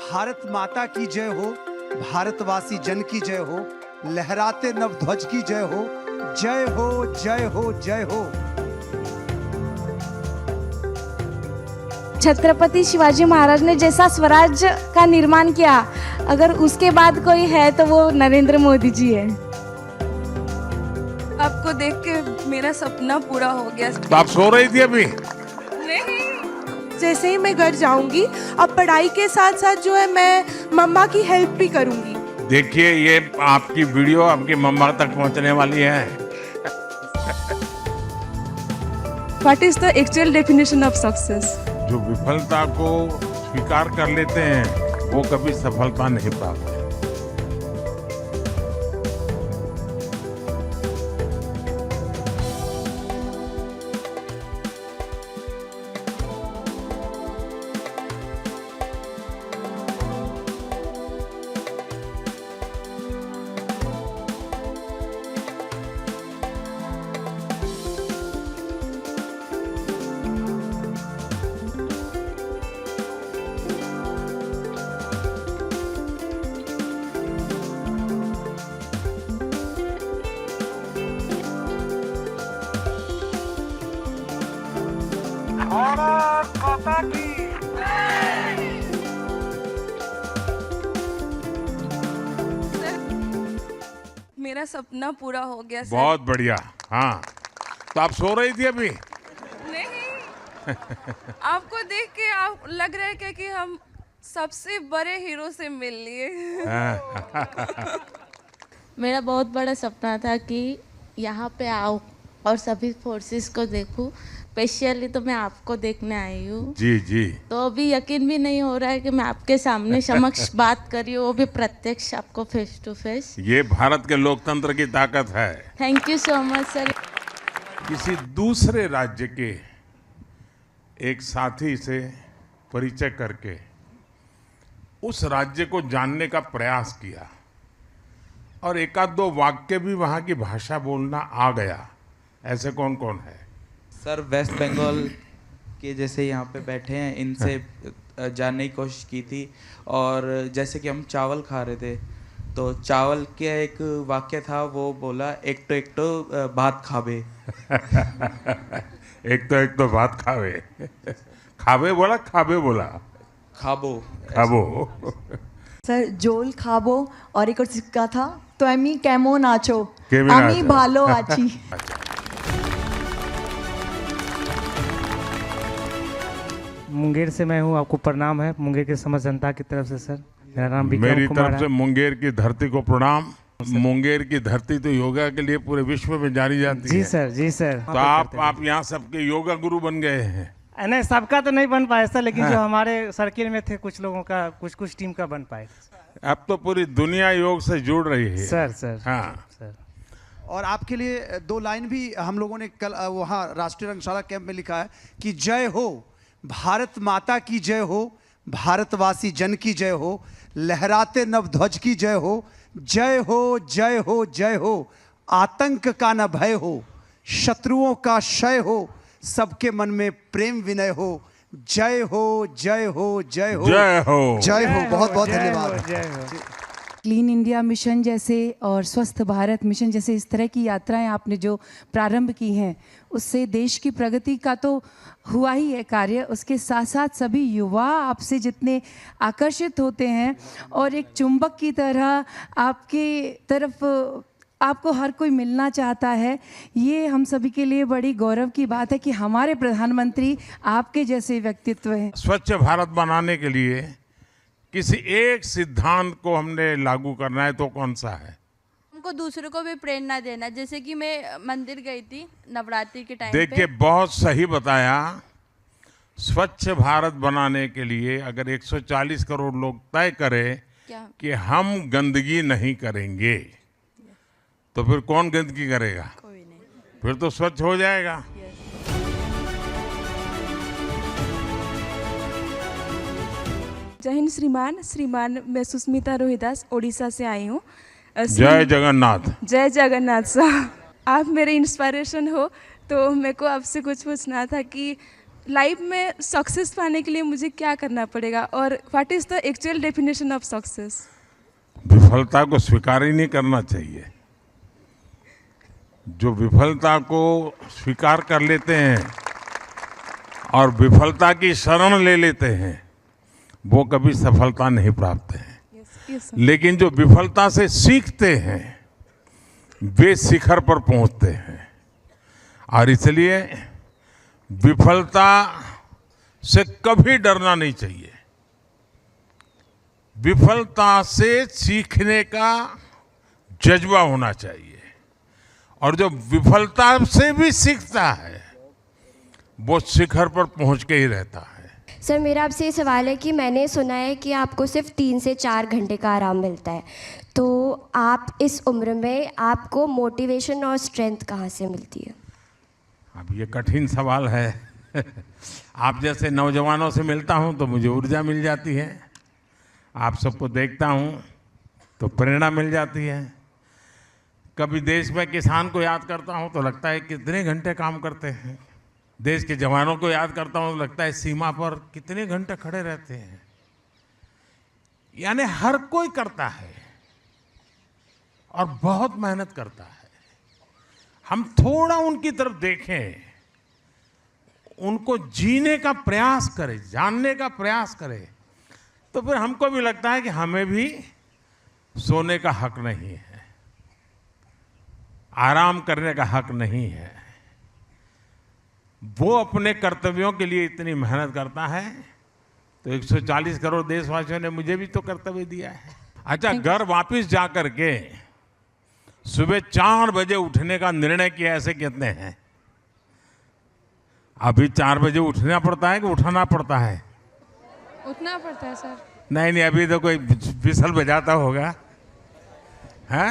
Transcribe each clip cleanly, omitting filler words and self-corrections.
भारत माता की जय हो, भारतवासी जन की जय हो, लहराते नव ध्वज की जय हो, जय हो जय हो जय हो। छत्रपति शिवाजी महाराज ने जैसा स्वराज का निर्माण किया, अगर उसके बाद कोई है तो वो नरेंद्र मोदी जी है। आपको देख के मेरा सपना पूरा हो गया। तो आप सो रही थी अभी? नहीं, जैसे ही मैं घर जाऊंगी, अब पढ़ाई के साथ साथ जो है मैं मम्मा की हेल्प भी करूंगी। देखिए, ये आपकी वीडियो आपकी मम्मा तक पहुंचने वाली है। What is the actual definition of success? जो विफलता को स्वीकार कर लेते हैं वो कभी सफलता नहीं पाते। मेरा सपना पूरा हो गया सर। बहुत बढ़िया। हाँ, तो आप सो रही थी अभी? नहीं, आपको देख के आप लग रहा है कि हम सबसे बड़े हीरो से मिल लिए। मेरा बहुत बड़ा सपना था कि यहाँ पे आऊँ और सभी फोर्सेस को देखूँ। स्पेशली तो मैं आपको देखने आई हूँ। जी जी। तो अभी यकीन भी नहीं हो रहा है कि मैं आपके सामने समक्ष बात कर रही हूँ, वो भी प्रत्यक्ष आपको फेस टू फेस। ये भारत के लोकतंत्र की ताकत है। Thank you so much sir. किसी दूसरे राज्य के एक साथी से परिचय करके उस राज्य को जानने का प्रयास किया और एकाध दो वाक्य भी वहाँ की भाषा बोलना आ गया। ऐसे कौन कौन है? सर, वेस्ट बंगाल के जैसे यहाँ पे बैठे हैं, इनसे जानने की कोशिश की थी। और जैसे कि हम चावल खा रहे थे तो चावल के एक वाक्य था, वो बोला एक तो भात खाबे। एक तो भात खावे। खावे बोला, खाबे बोला? खाबो। खाबो। স্যার জোল খাবো আর এক সিক্কা থা তো আমি কেমন আছো কেমন আমি আছো? ভালো আছি। मुंगेर से मैं हूँ, आपको प्रणाम है मुंगेर के समस्त जनता की तरफ से सर। मेरा नाम विक्रम मेरी कुमार तरफ से है। मुंगेर की धरती को प्रणाम। मुंगेर की धरती तो योगा के लिए पूरे विश्व में जानी जाती जी है। सर, जी सर। तो आप यहाँ सबके योगा गुरु बन गए हैं। नहीं, सबका तो नहीं बन पाया सर, लेकिन जो हमारे सर्किल में थे कुछ लोगों का, कुछ टीम का बन पाए। अब तो पूरी दुनिया योग से जुड़ रही है सर सर हाँ सर। और आपके लिए दो लाइन भी हम लोगों ने कल वहाँ राष्ट्रीय रंगशाला कैंप में लिखा है कि जय हो, भारत माता की जय हो, भारतवासी जन की जय हो, लहराते नव ध्वज की जय हो, जय हो जय हो जय हो। आतंक का न भय हो, शत्रुओं का क्षय हो, सबके मन में प्रेम विनय हो, जय हो जय हो जय हो जय हो जय हो। बहुत बहुत जय हो, धन्यवाद। जय हो। क्लीन इंडिया मिशन जैसे और स्वस्थ भारत मिशन जैसे इस तरह की यात्राएं आपने जो प्रारंभ की हैं, उससे देश की प्रगति का तो हुआ ही है कार्य, उसके साथ साथ सभी युवा आपसे जितने आकर्षित होते हैं और एक चुंबक की तरह आपके तरफ आपको हर कोई मिलना चाहता है, ये हम सभी के लिए बड़ी गौरव की बात है कि हमारे प्रधानमंत्री आपके जैसे व्यक्तित्व हैं। स्वच्छ भारत बनाने के लिए किसी एक सिद्धांत को हमने लागू करना है तो कौन सा है? हमको दूसरों को भी प्रेरणा देना। जैसे कि मैं मंदिर गई थी नवरात्रि के टाइम पे। देखिए, बहुत सही बताया। स्वच्छ भारत बनाने के लिए अगर 140 करोड़ लोग तय करें क्या? कि हम गंदगी नहीं करेंगे, तो फिर कौन गंदगी करेगा? कोई नहीं। फिर तो स्वच्छ हो जाएगा। जय हिंद श्रीमान, मैं सुष्मिता रोहिदास ओडिशा से आई हूँ। जय जगन्नाथ। जय जगन्नाथ साहब, आप मेरे इंस्पिरेशन हो, तो मेरे को आपसे कुछ पूछना था कि लाइफ में सक्सेस पाने के लिए मुझे क्या करना पड़ेगा और what is the actual definition of success? विफलता को स्वीकार ही नहीं करना चाहिए। जो विफलता को स्वीकार कर लेते हैं और विफलता की शरण ले लेते हैं वो कभी सफलता नहीं प्राप्त है। Yes, sir. लेकिन जो विफलता से सीखते हैं वे शिखर पर पहुंचते हैं। और इसलिए विफलता से कभी डरना नहीं चाहिए। विफलता से सीखने का जज्बा होना चाहिए। और जो विफलता से भी सीखता है वो शिखर पर पहुंच के ही रहता है। सर मेरा आपसे ये सवाल है कि मैंने सुना है कि आपको सिर्फ 3 से 4 घंटे का आराम मिलता है, तो आप इस उम्र में आपको मोटिवेशन और स्ट्रेंथ कहाँ से मिलती है? अब ये कठिन सवाल है। आप जैसे नौजवानों से मिलता हूं तो मुझे ऊर्जा मिल जाती है। आप सबको देखता हूं तो प्रेरणा मिल जाती है। कभी देश में किसान को याद करता हूं तो लगता है कितने घंटे काम करते हैं। देश के जवानों को याद करता हूं तो लगता है सीमा पर कितने घंटे खड़े रहते हैं। यानी हर कोई करता है और बहुत मेहनत करता है। हम थोड़ा उनकी तरफ देखें, उनको जीने का प्रयास करें, जानने का प्रयास करें, तो फिर हमको भी लगता है कि हमें भी सोने का हक नहीं है, आराम करने का हक नहीं है। वो अपने कर्तव्यों के लिए इतनी मेहनत करता है तो 140 करोड़ देशवासियों ने मुझे भी तो कर्तव्य दिया है। अच्छा, घर वापस जा करके सुबह 4 बजे उठने का निर्णय किया ऐसे कितने हैं? अभी 4 बजे उठना पड़ता है कि उठाना पड़ता है? उठना पड़ता है सर। नहीं, अभी तो कोई विसल बजाता होगा, है?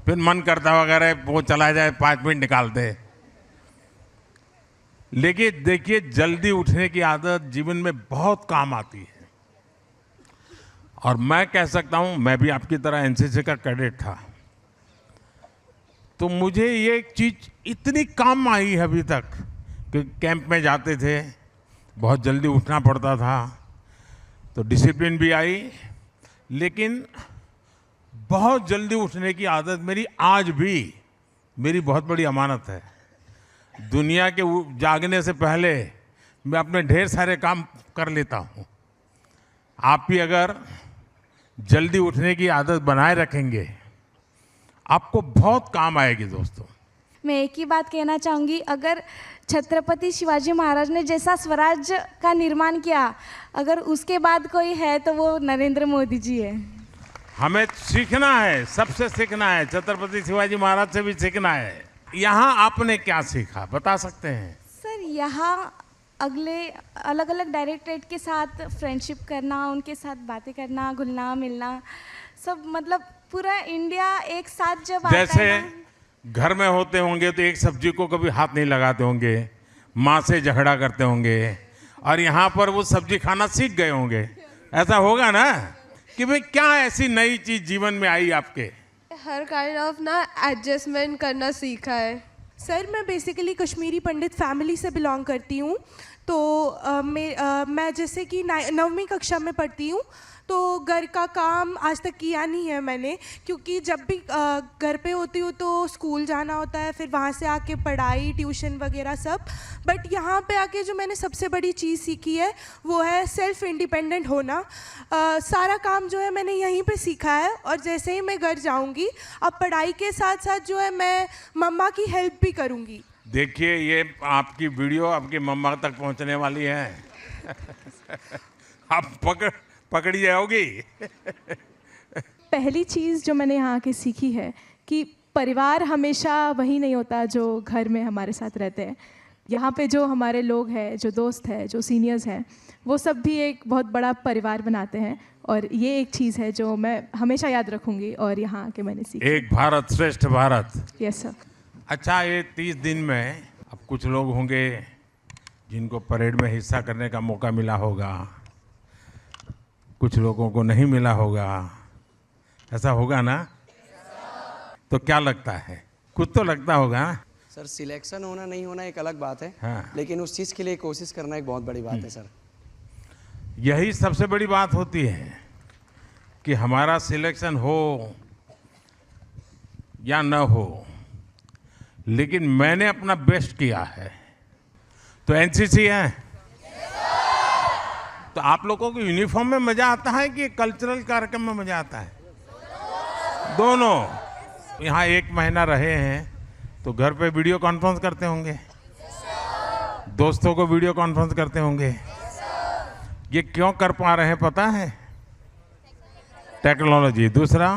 फिर मन करता वगैरह वो चला जाए, 5 मिनट निकालते। लेकिन देखिए, जल्दी उठने की आदत जीवन में बहुत काम आती है। और मैं कह सकता हूं, मैं भी आपकी तरह एनसीसी का कैडेट था, तो मुझे ये एक चीज इतनी काम आई है अभी तक कि कैंप में जाते थे, बहुत जल्दी उठना पड़ता था, तो डिसिप्लिन भी आई। लेकिन बहुत जल्दी उठने की आदत मेरी आज भी मेरी बहुत बड़ी अमानत है। दुनिया के जागने से पहले मैं अपने ढेर सारे काम कर लेता हूँ। आप भी अगर जल्दी उठने की आदत बनाए रखेंगे आपको बहुत काम आएगी दोस्तों। मैं एक ही बात कहना चाहूँगी, अगर छत्रपति शिवाजी महाराज ने जैसा स्वराज्य का निर्माण किया, अगर उसके बाद कोई है तो वो नरेंद्र मोदी जी है। हमें सीखना है, सबसे सीखना है, छत्रपति शिवाजी महाराज से भी सीखना है। यहाँ आपने क्या सीखा बता सकते हैं? सर यहाँ अगले अलग अलग डायरेक्टरेट के साथ फ्रेंडशिप करना, उनके साथ बातें करना, घुलना मिलना, सब मतलब पूरा इंडिया एक साथ जब आता है जैसे ना, घर में होते होंगे तो एक सब्जी को कभी हाथ नहीं लगाते होंगे, माँ से झगड़ा करते होंगे, और यहाँ पर वो सब्जी खाना सीख गए होंगे। ऐसा होगा ना कि भाई क्या ऐसी नई चीज जीवन में आई आपके? हर काइंड ऑफ ना एडजस्टमेंट करना सीखा है। सर मैं बेसिकली कश्मीरी पंडित फैमिली से बिलोंग करती हूँ, तो मैं जैसे कि 9वीं कक्षा में पढ़ती हूँ, तो घर का काम आज तक किया नहीं है मैंने, क्योंकि जब भी घर पे होती हूँ तो स्कूल जाना होता है, फिर वहाँ से आके पढ़ाई, ट्यूशन वगैरह सब। बट यहाँ पे आके जो मैंने सबसे बड़ी चीज़ सीखी है वो है सेल्फ इंडिपेंडेंट होना। सारा काम जो है मैंने यहीं पे सीखा है, और जैसे ही मैं घर जाऊँगी अब पढ़ाई के साथ साथ जो है मैं मम्मा की हेल्प भी करूँगी। देखिए, ये आपकी वीडियो आपकी मम्मा तक पहुंचने वाली है। आप पकड़ी जाओगी। पहली चीज़ जो मैंने यहाँ की सीखी है कि परिवार हमेशा वही नहीं होता जो घर में हमारे साथ रहते हैं। यहाँ पे जो हमारे लोग हैं, जो दोस्त हैं, जो सीनियर्स हैं, वो सब भी एक बहुत बड़ा परिवार बनाते हैं, और ये एक चीज़ है जो मैं हमेशा याद रखूँगी और यहाँ आके मैंने सीखी। एक भारत श्रेष्ठ भारत। Yes sir. अच्छा, ये 30 दिन में अब कुछ लोग होंगे जिनको परेड में हिस्सा करने का मौका मिला होगा, कुछ लोगों को नहीं मिला होगा, ऐसा होगा ना? तो क्या लगता है? कुछ तो लगता होगा ना? सर सिलेक्शन होना नहीं होना एक अलग बात है, हाँ। लेकिन उस चीज़ के लिए कोशिश करना एक बहुत बड़ी बात है सर। यही सबसे बड़ी बात होती है कि हमारा सिलेक्शन हो या न हो, लेकिन मैंने अपना बेस्ट किया है। तो एनसीसी है, तो आप लोगों को यूनिफॉर्म में मजा आता है कि कल्चरल कार्यक्रम में मजा आता है? दोनों। यहाँ 1 महीना रहे हैं तो घर पे वीडियो कॉन्फ्रेंस करते होंगे, दोस्तों को वीडियो कॉन्फ्रेंस करते होंगे। ये क्यों कर पा रहे हैं पता है? टेक्नोलॉजी। दूसरा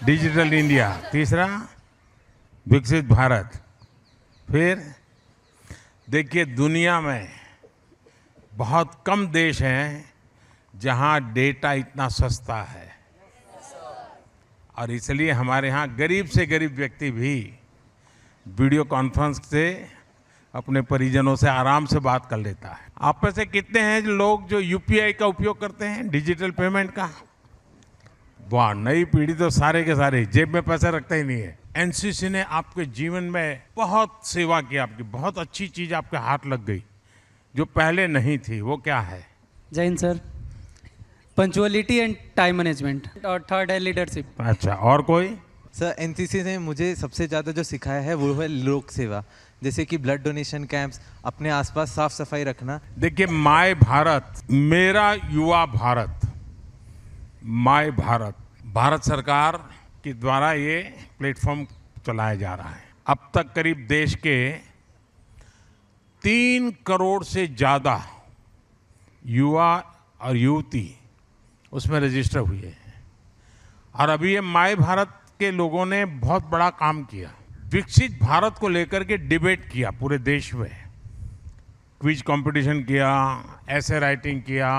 डिजिटल इंडिया। तीसरा विकसित भारत। फिर देखिए, दुनिया में बहुत कम देश हैं जहां डेटा इतना सस्ता है, और इसलिए हमारे यहाँ गरीब से गरीब व्यक्ति भी वीडियो कॉन्फ्रेंस से अपने परिजनों से आराम से बात कर लेता है। आप में से कितने हैं लोग जो यूपीआई का उपयोग करते हैं, डिजिटल पेमेंट का? वाह, नई पीढ़ी तो सारे के सारे जेब में पैसे रखते ही नहीं है। एनसीसी ने आपके जीवन में बहुत सेवा की, आपकी बहुत अच्छी चीज आपके हाथ लग गई जो पहले नहीं थी। वो क्या है? जय Hind sir. Punctuality and time management, और थर्ड है लीडरशिप। अच्छा, और कोई? सर एनसीसी ने मुझे सबसे ज़्यादा जो सिखाया है वो है लोक सेवा, जैसे कि ब्लड डोनेशन कैंप्स, अपने आसपास साफ सफाई रखना। देखिए, माय भारत, मेरा युवा भारत, माय भारत, भारत सरकार के द्वारा ये प्लेटफॉर्म चलाया जा रहा है। अब तक करीब देश के 3 करोड़ से ज़्यादा युवा और युवती उसमें रजिस्टर हुए हैं। और अभी ये माय भारत के लोगों ने बहुत बड़ा काम किया, विकसित भारत को लेकर के डिबेट किया पूरे देश में, क्विज कंपटीशन किया, ऐसे राइटिंग किया,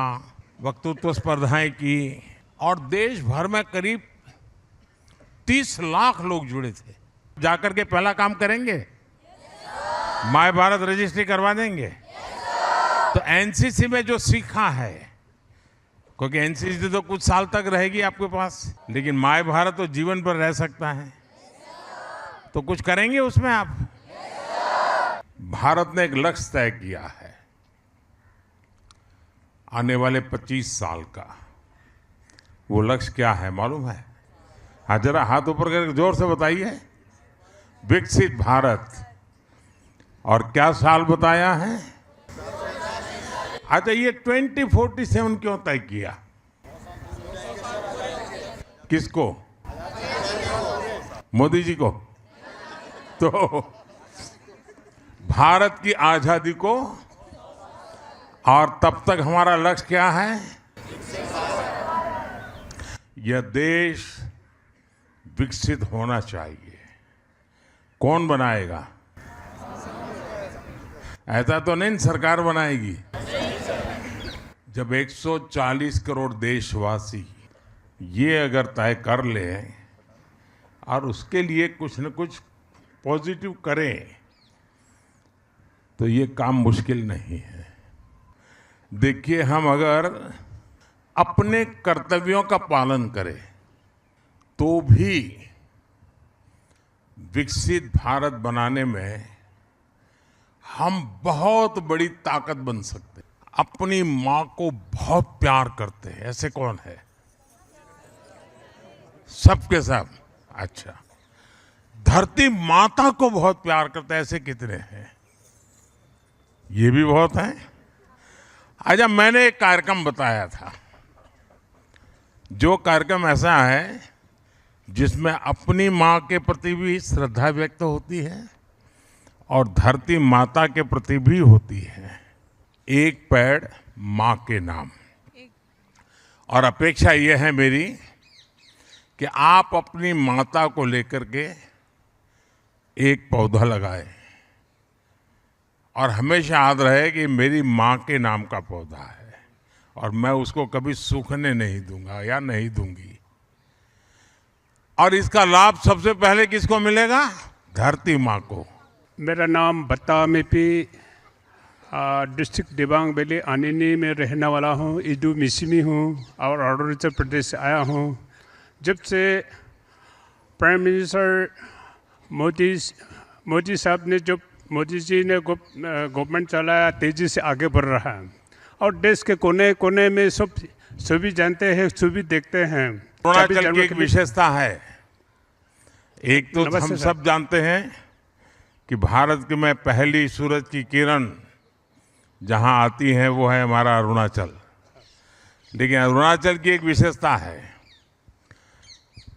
वक्तृत्व स्पर्धाएं की, और देश भर में करीब 30 लाख लोग जुड़े थे। जाकर के पहला काम करेंगे, माय भारत रजिस्ट्री करवा देंगे। तो एनसीसी में जो सीखा है, क्योंकि एनसीसी तो कुछ साल तक रहेगी आपके पास, लेकिन माय भारत तो जीवन भर रह सकता है। तो कुछ करेंगे उसमें आप? भारत ने एक लक्ष्य तय किया है आने वाले 25 साल का। वो लक्ष्य क्या है मालूम है? हाँ, जरा हाथ ऊपर करके जोर से बताइए। विकसित भारत। और क्या साल बताया है? अच्छा, ये 2047 क्यों तय किया? किसको? मोदी जी को? तो भारत की आजादी को, और तब तक हमारा लक्ष्य क्या है? यह देश विकसित होना चाहिए। कौन बनाएगा? ऐसा तो नहीं सरकार बनाएगी। जब 140 करोड़ देशवासी ये अगर तय कर ले और उसके लिए कुछ न कुछ पॉजिटिव करें, तो ये काम मुश्किल नहीं है। देखिए, हम अगर अपने कर्तव्यों का पालन करें तो भी विकसित भारत बनाने में हम बहुत बड़ी ताकत बन सकते हैं। अपनी माँ को बहुत प्यार करते हैं, ऐसे कौन है? सबके सब। अच्छा, धरती माता को बहुत प्यार करते हैं, ऐसे कितने हैं? ये भी बहुत हैं। अच्छा, मैंने एक कार्यक्रम बताया था, जो कार्यक्रम ऐसा है जिसमें अपनी माँ के प्रति भी श्रद्धा व्यक्त होती है और धरती माता के प्रति भी होती है। एक पेड़ माँ के नाम। और अपेक्षा यह है मेरी कि आप अपनी माता को लेकर के एक पौधा लगाएं, और हमेशा याद रहे कि मेरी माँ के नाम का पौधा है और मैं उसको कभी सूखने नहीं दूंगा या नहीं दूंगी। और इसका लाभ सबसे पहले किसको मिलेगा? धरती माँ को। मेरा नाम बत्ता मेपी, डिस्ट्रिक्ट दिबांग वैली आनिनी में रहने वाला हूँ। इडू मिसिमी हूँ और अरुणाचल प्रदेश से आया हूँ। जब से प्राइम मिनिस्टर मोदी साहब ने जो मोदी जी ने गवर्नमेंट चलाया तेज़ी से आगे बढ़ रहा है और देश के कोने कोने में सभी जानते हैं, सभी देखते हैं। अरुणाचल की एक विशेषता है, एक तो हम सर। सब जानते हैं कि भारत की में पहली सूरज की किरण जहां आती है वो है हमारा अरुणाचल। लेकिन अरुणाचल की एक विशेषता है,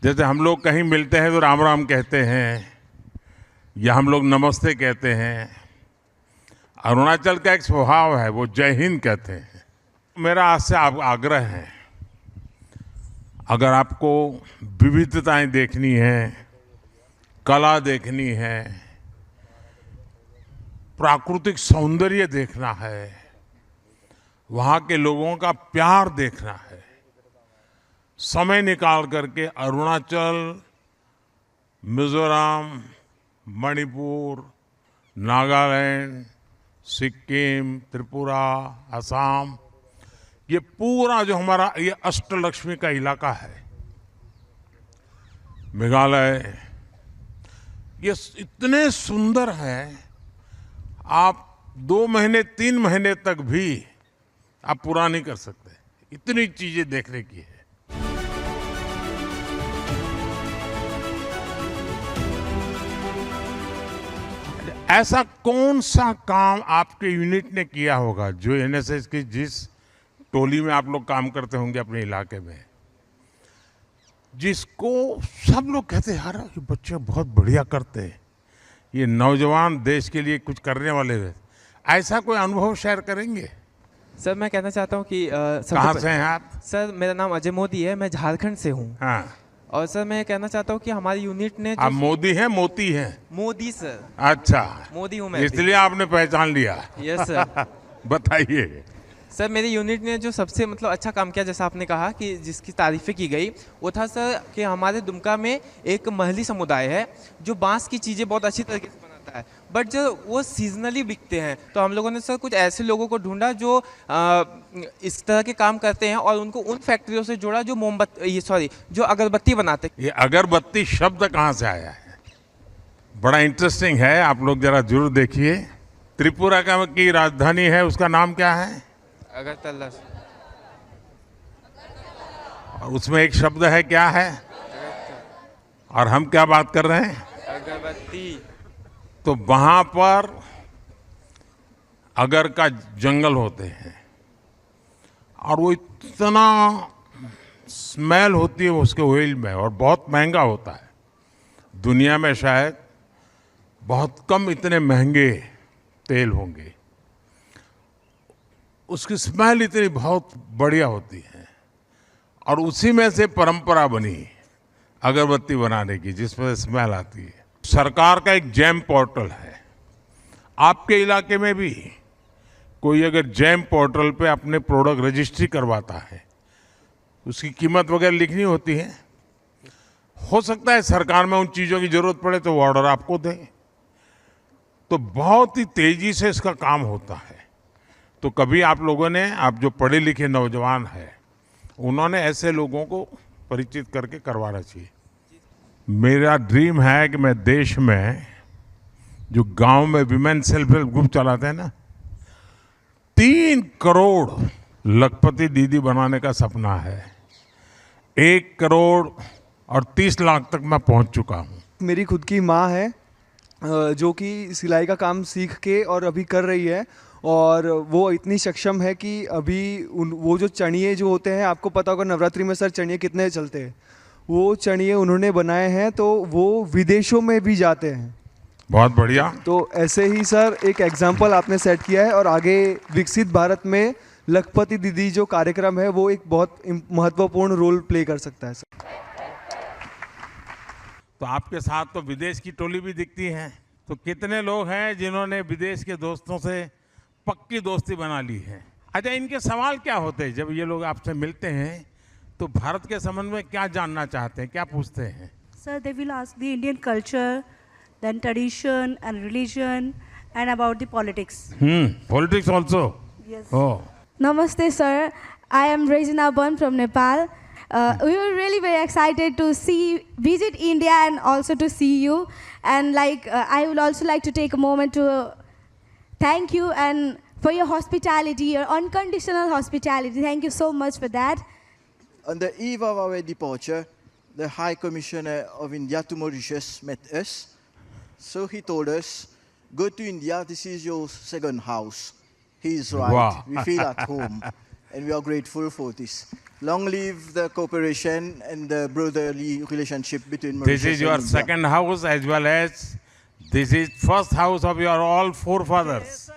जैसे हम लोग कहीं मिलते हैं तो राम राम कहते हैं या हम लोग नमस्ते कहते हैं, अरुणाचल का एक स्वभाव है, वो जय हिंद कहते हैं। मेरा आपसे आग्रह है, अगर आपको विविधताएं देखनी है, कला देखनी है, प्राकृतिक सौंदर्य देखना है, वहाँ के लोगों का प्यार देखना है, समय निकाल करके अरुणाचल, मिजोरम, मणिपुर, नागालैंड, सिक्किम, त्रिपुरा, असम, ये पूरा जो हमारा ये अष्टलक्ष्मी का इलाका है, मेघालय, ये इतने सुंदर है, आप 2 महीने 3 महीने तक भी आप पूरा नहीं कर सकते, इतनी चीजें देखने की है। ऐसा कौन सा काम आपके यूनिट ने किया होगा जो एनएसएस की जिस टोली में आप लोग काम करते होंगे अपने इलाके में, जिसको सब लोग कहते हैं यार ये बच्चे बहुत बढ़िया करते हैं, ये नौजवान देश के लिए कुछ करने वाले हैं, ऐसा कोई अनुभव शेयर करेंगे? सर मैं कहना चाहता हूँ कि कहाँ से हैं आप? सर मेरा नाम अजय मोदी है, मैं झारखंड से हूँ। हाँ। और सर मैं कहना चाहता हूँ कि हमारी यूनिट ने आप मोदी हैं मोती हैं? मोदी सर। अच्छा, मोदी हूँ मैं, इसलिए आपने पहचान लिया। Yes sir. बताइए सर। मेरी यूनिट ने जो सबसे मतलब अच्छा काम किया, जैसा आपने कहा कि जिसकी तारीफें की गई, वो था सर कि हमारे दुमका में एक महली समुदाय है जो बांस की चीज़ें बहुत अच्छी तरीके से बनाता है, बट जो वो सीजनली बिकते हैं। तो हम लोगों ने सर कुछ ऐसे लोगों को ढूंढा जो इस तरह के काम करते हैं और उनको उन फैक्ट्रियों से जोड़ा जो जो अगरबत्ती बनाते हैं। ये अगरबत्ती शब्द कहाँ से आया है? बड़ा इंटरेस्टिंग है, आप लोग जरा जरूर देखिए। त्रिपुरा की राजधानी है, उसका नाम क्या है? अगरतला। और उसमें एक शब्द है, क्या है? और हम क्या बात कर रहे हैं? अगरबत्ती। तो वहां पर अगर का जंगल होते हैं और वो इतना स्मेल होती है उसके ऑयल में, और बहुत महंगा होता है। दुनिया में शायद बहुत कम इतने महंगे तेल होंगे, उसकी स्मेल इतनी बहुत बढ़िया होती है, और उसी में से परंपरा बनी अगरबत्ती बनाने की, जिसमें स्मेल आती है। सरकार का एक जैम पोर्टल है, आपके इलाके में भी कोई अगर जैम पोर्टल पे अपने प्रोडक्ट रजिस्ट्री करवाता है, उसकी कीमत वगैरह लिखनी होती है। हो सकता है सरकार में उन चीज़ों की जरूरत पड़े तो वो ऑर्डर आपको दे, तो बहुत ही तेजी से इसका काम होता है। तो कभी आप लोगों ने, आप जो पढ़े लिखे नौजवान हैं, उन्होंने ऐसे लोगों को परिचित करके करवाना चाहिए। मेरा ड्रीम है कि मैं देश में जो गांव में विमेन सेल्फ हेल्प ग्रुप चलाते हैं ना, 3 करोड़ लखपति दीदी बनाने का सपना है। 1 करोड़ और 30 लाख तक मैं पहुंच चुका हूं। मेरी खुद की माँ है जो कि सिलाई का काम सीख के और अभी कर रही है, और वो इतनी सक्षम है कि अभी वो जो चणिए जो होते हैं, आपको पता होगा नवरात्रि में सर चणिए कितने चलते हैं, वो चणिए उन्होंने बनाए हैं, तो वो विदेशों में भी जाते हैं। बहुत बढ़िया। तो ऐसे ही सर एक एग्जाम्पल आपने सेट किया है, और आगे विकसित भारत में लखपति दीदी जो कार्यक्रम है वो एक बहुत महत्वपूर्ण रोल प्ले कर सकता है सर। तो आपके साथ तो विदेश की टोली भी दिखती है, तो कितने लोग हैं जिन्होंने विदेश के दोस्तों से पक्की दोस्ती बना ली है? अच्छा, इनके सवाल क्या होते हैं जब ये लोग आपसे मिलते हैं? तो भारत के संबंध में क्या जानना चाहते हैं, क्या पूछते हैं? Sir, they will ask the Indian culture, then tradition and religion, and about the politics. Politics also? Yes. Oh. Namaste, sir. I am Regina Bon from Nepal. We were really very excited to visit India and also to see you. And I would also like to take a moment to thank you and for your hospitality, your unconditional hospitality. Thank you so much for that. On the eve of our departure, the High Commissioner of India to Mauritius met us. So he told us, go to India, this is your second house. He is right. Wow. We feel at home. And we are grateful for this. Long live the cooperation and the brotherly relationship between Mauritius This is your and India. second house as well as this is first house of your all forefathers.